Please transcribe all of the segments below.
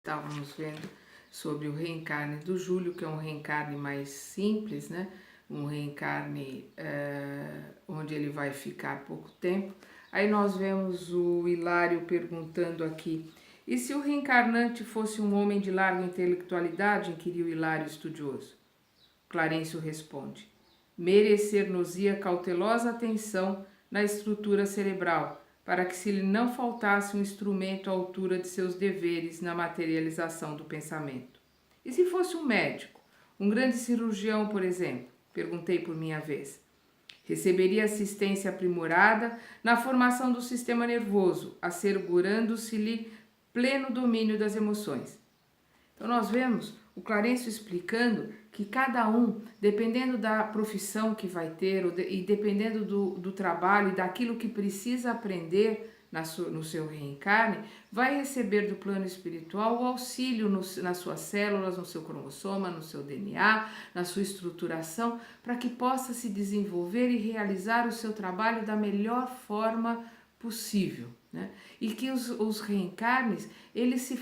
Estávamos vendo sobre o reencarne do Júlio, que é um reencarne mais simples, né? Um reencarne onde ele vai ficar pouco tempo. Aí nós vemos o Hilário perguntando aqui: e se o reencarnante fosse um homem de larga intelectualidade? Inquiriu Hilário estudioso. Clarencio responde: merecer-nos-ia cautelosa atenção na estrutura cerebral, para que se lhe não faltasse um instrumento à altura de seus deveres na materialização do pensamento. E se fosse um médico, um grande cirurgião, por exemplo? Perguntei por minha vez. Receberia assistência aprimorada na formação do sistema nervoso, assegurando-se-lhe pleno domínio das emoções. Então nós vemos o Clarencio explicando que cada um, dependendo da profissão que vai ter e dependendo do trabalho e daquilo que precisa aprender no seu reencarne, vai receber do plano espiritual o auxílio nas suas células, no seu cromossoma, no seu DNA, na sua estruturação, para que possa se desenvolver e realizar o seu trabalho da melhor forma possível, né? E que os reencarnes eles se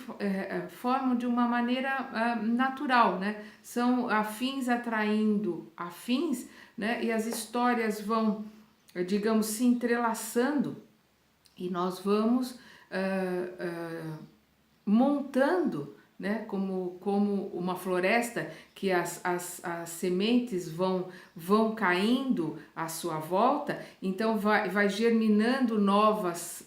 formam de uma maneira natural, né? São afins atraindo afins, né? E as histórias vão, digamos, se entrelaçando e nós vamos montando, né, como uma floresta que as sementes vão caindo à sua volta, então vai germinando novas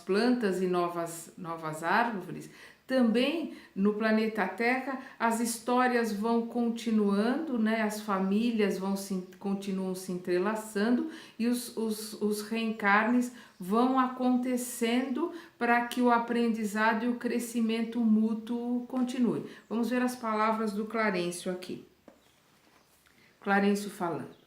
plantas e novas árvores. Também no planeta Terra as histórias vão continuando, né? As famílias continuam se entrelaçando e os reencarnes vão acontecendo para que o aprendizado e o crescimento mútuo continue. Vamos ver as palavras do Clarencio aqui. Clarencio falando.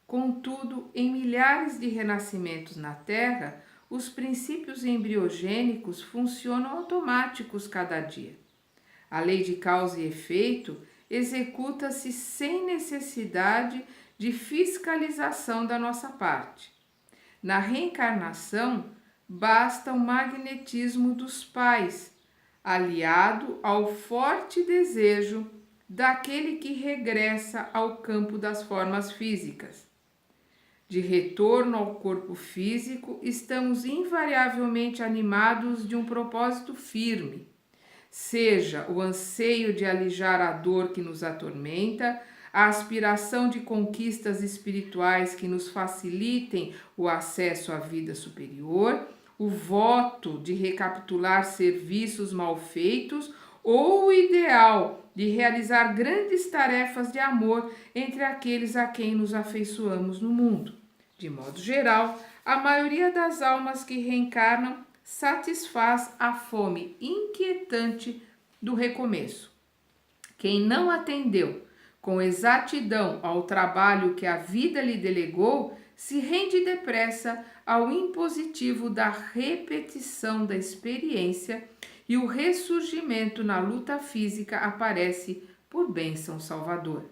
Contudo, em milhares de renascimentos na Terra, os princípios embriogênicos funcionam automáticos cada dia. A lei de causa e efeito executa-se sem necessidade de fiscalização da nossa parte. Na reencarnação, basta o magnetismo dos pais, aliado ao forte desejo daquele que regressa ao campo das formas físicas. De retorno ao corpo físico, estamos invariavelmente animados de um propósito firme, seja o anseio de alijar a dor que nos atormenta, a aspiração de conquistas espirituais que nos facilitem o acesso à vida superior, o voto de recapitular serviços mal feitos ou o ideal de realizar grandes tarefas de amor entre aqueles a quem nos afeiçoamos no mundo. De modo geral, a maioria das almas que reencarnam satisfaz a fome inquietante do recomeço. Quem não atendeu com exatidão ao trabalho que a vida lhe delegou, se rende depressa ao impositivo da repetição da experiência e o ressurgimento na luta física aparece por bênção salvador.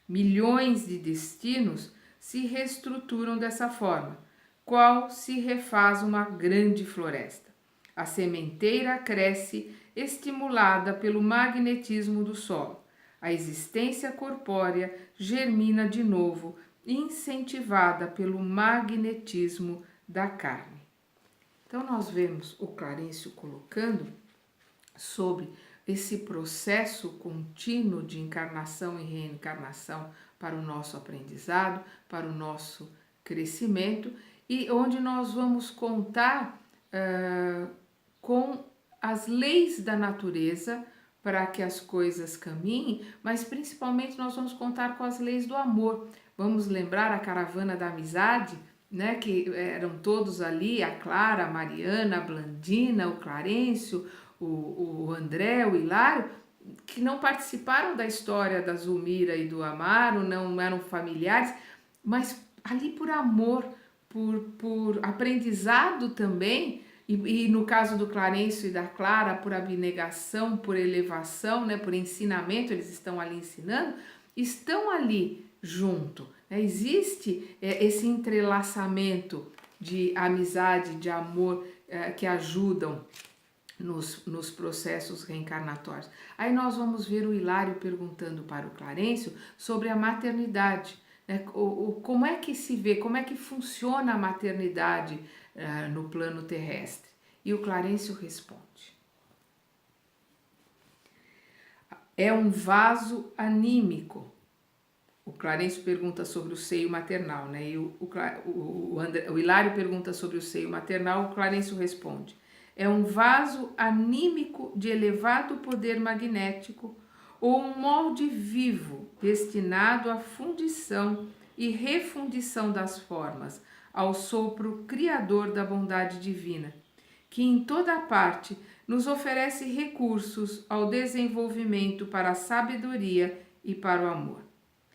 Milhões de destinos se reestruturam dessa forma, qual se refaz uma grande floresta. A sementeira cresce estimulada pelo magnetismo do solo. A existência corpórea germina de novo, incentivada pelo magnetismo da carne. Então nós vemos o Clarencio colocando sobre esse processo contínuo de encarnação e reencarnação para o nosso aprendizado, para o nosso crescimento, e onde nós vamos contar com as leis da natureza para que as coisas caminhem, mas principalmente nós vamos contar com as leis do amor. Vamos lembrar a caravana da amizade, né, que eram todos ali, a Clara, a Mariana, a Blandina, o Clarencio, o André, o Hilário, que não participaram da história da Zulmira e do Amaro, não eram familiares, mas ali por amor, por aprendizado também, e no caso do Clarencio e da Clara, por abnegação, por elevação, né, por ensinamento, eles estão ali ensinando, estão ali junto. Né? Existe esse entrelaçamento de amizade, de amor, que ajudam nos processos reencarnatórios. Aí nós vamos ver o Hilário perguntando para o Clarencio sobre a maternidade, né? Como é que se vê, como é que funciona a maternidade no plano terrestre. E o Clarencio responde: é um vaso anímico. O Clarencio pergunta sobre o seio maternal, né? E o Hilário pergunta sobre o seio maternal, o Clarencio responde: é um vaso anímico de elevado poder magnético ou um molde vivo destinado à fundição e refundição das formas, ao sopro criador da bondade divina, que em toda parte nos oferece recursos ao desenvolvimento para a sabedoria e para o amor.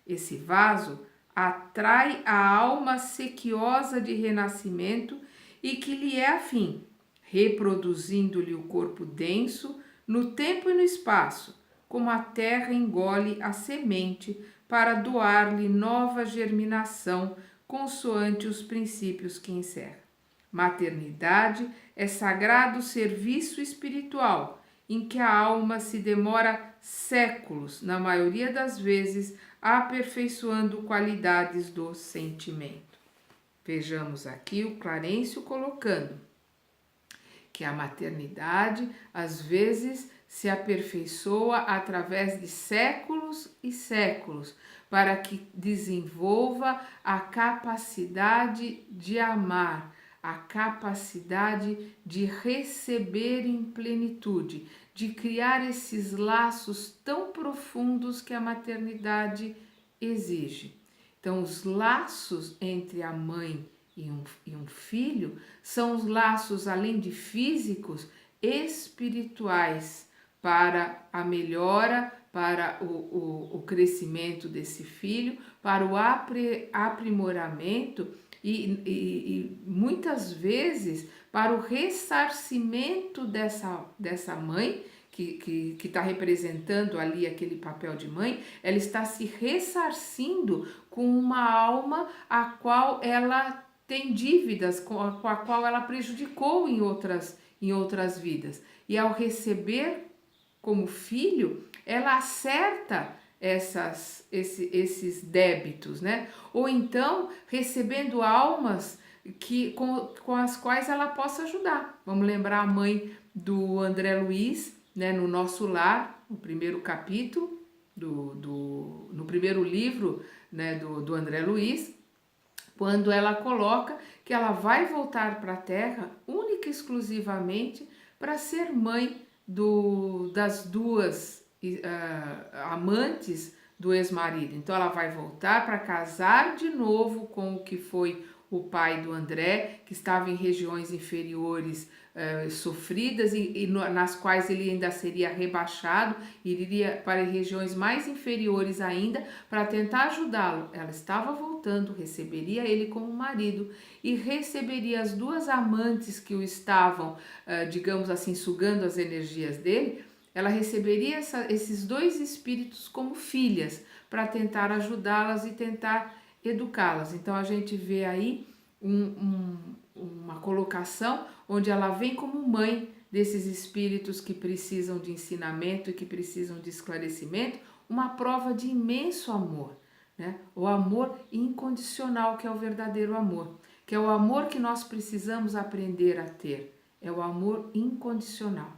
Esse vaso atrai a alma sequiosa de renascimento e que lhe é afim, reproduzindo-lhe o corpo denso no tempo e no espaço, como a terra engole a semente para doar-lhe nova germinação consoante os princípios que encerra. Maternidade é sagrado serviço espiritual em que a alma se demora séculos, na maioria das vezes, aperfeiçoando qualidades do sentimento. Vejamos aqui o Clarencio colocando que a maternidade às vezes se aperfeiçoa através de séculos e séculos para que desenvolva a capacidade de amar, a capacidade de receber em plenitude, de criar esses laços tão profundos que a maternidade exige. Então, os laços entre a mãe e um filho são os laços, além de físicos, espirituais para a melhora, para o crescimento desse filho, para o aprimoramento e muitas vezes para o ressarcimento dessa mãe que está representando ali aquele papel de mãe. Ela está se ressarcindo com uma alma a qual ela tem dívidas, com a qual ela prejudicou em outras vidas. E ao receber como filho, ela acerta esses débitos, né? Ou então recebendo almas com as quais ela possa ajudar. Vamos lembrar a mãe do André Luiz, né, no Nosso Lar, no primeiro capítulo, no primeiro livro, né, do André Luiz, quando ela coloca que ela vai voltar para a Terra única e exclusivamente para ser mãe das duas amantes do ex-marido. Então ela vai voltar para casar de novo com o que foi o pai do André, que estava em regiões inferiores sofridas e nas quais ele ainda seria rebaixado, iria para regiões mais inferiores ainda para tentar ajudá-lo. Ela estava voltando, receberia ele como marido e receberia as duas amantes que o estavam, digamos assim, sugando as energias dele. Ela receberia esses dois espíritos como filhas para tentar ajudá-las e tentar educá-las. Então a gente vê aí uma colocação onde ela vem como mãe desses espíritos que precisam de ensinamento e que precisam de esclarecimento, uma prova de imenso amor, né? O amor incondicional, que é o verdadeiro amor, que é o amor que nós precisamos aprender a ter, é o amor incondicional.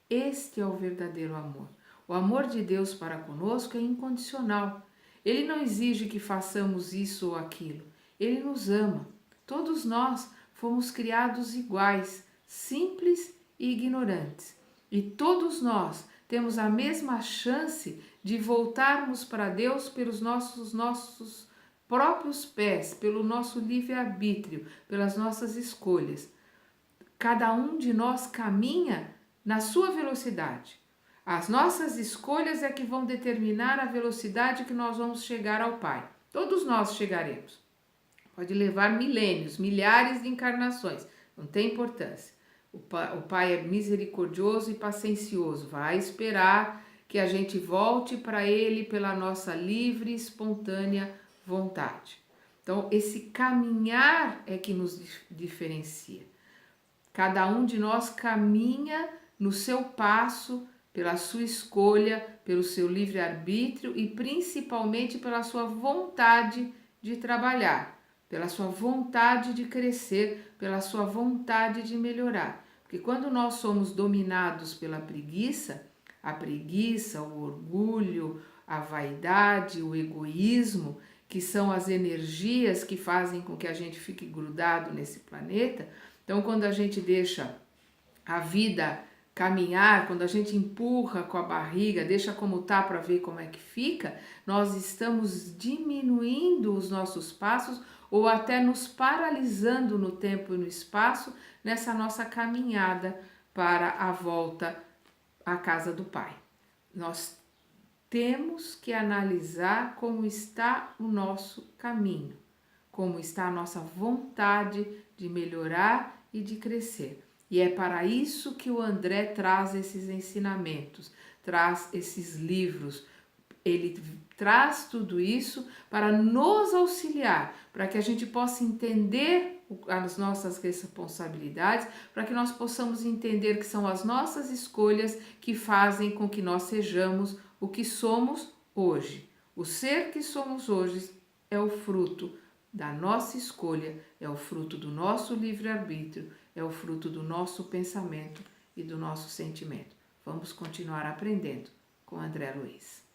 Este é o verdadeiro amor. O amor de Deus para conosco é incondicional. Ele não exige que façamos isso ou aquilo. Ele nos ama. Todos nós fomos criados iguais, simples e ignorantes. E todos nós temos a mesma chance de voltarmos para Deus pelos nossos próprios pés, pelo nosso livre-arbítrio, pelas nossas escolhas. Cada um de nós caminha na sua velocidade. As nossas escolhas é que vão determinar a velocidade que nós vamos chegar ao Pai. Todos nós chegaremos. Pode levar milênios, milhares de encarnações, não tem importância. O Pai é misericordioso e paciencioso, vai esperar que a gente volte para Ele pela nossa livre e espontânea vontade. Então, esse caminhar é que nos diferencia. Cada um de nós caminha no seu passo, pela sua escolha, pelo seu livre-arbítrio e principalmente pela sua vontade de trabalhar, pela sua vontade de crescer, pela sua vontade de melhorar. Porque quando nós somos dominados pela preguiça, a preguiça, o orgulho, a vaidade, o egoísmo, que são as energias que fazem com que a gente fique grudado nesse planeta. Então, quando a gente deixa a vida caminhar, quando a gente empurra com a barriga, deixa como tá para ver como é que fica, nós estamos diminuindo os nossos passos ou até nos paralisando no tempo e no espaço nessa nossa caminhada para a volta à casa do Pai. Nós temos que analisar como está o nosso caminho, como está a nossa vontade de melhorar e de crescer. E é para isso que o André traz esses ensinamentos, traz esses livros. Ele traz tudo isso para nos auxiliar, para que a gente possa entender as nossas responsabilidades, para que nós possamos entender que são as nossas escolhas que fazem com que nós sejamos o que somos hoje. O ser que somos hoje é o fruto da nossa escolha, é o fruto do nosso livre-arbítrio, é o fruto do nosso pensamento e do nosso sentimento. Vamos continuar aprendendo com André Luiz.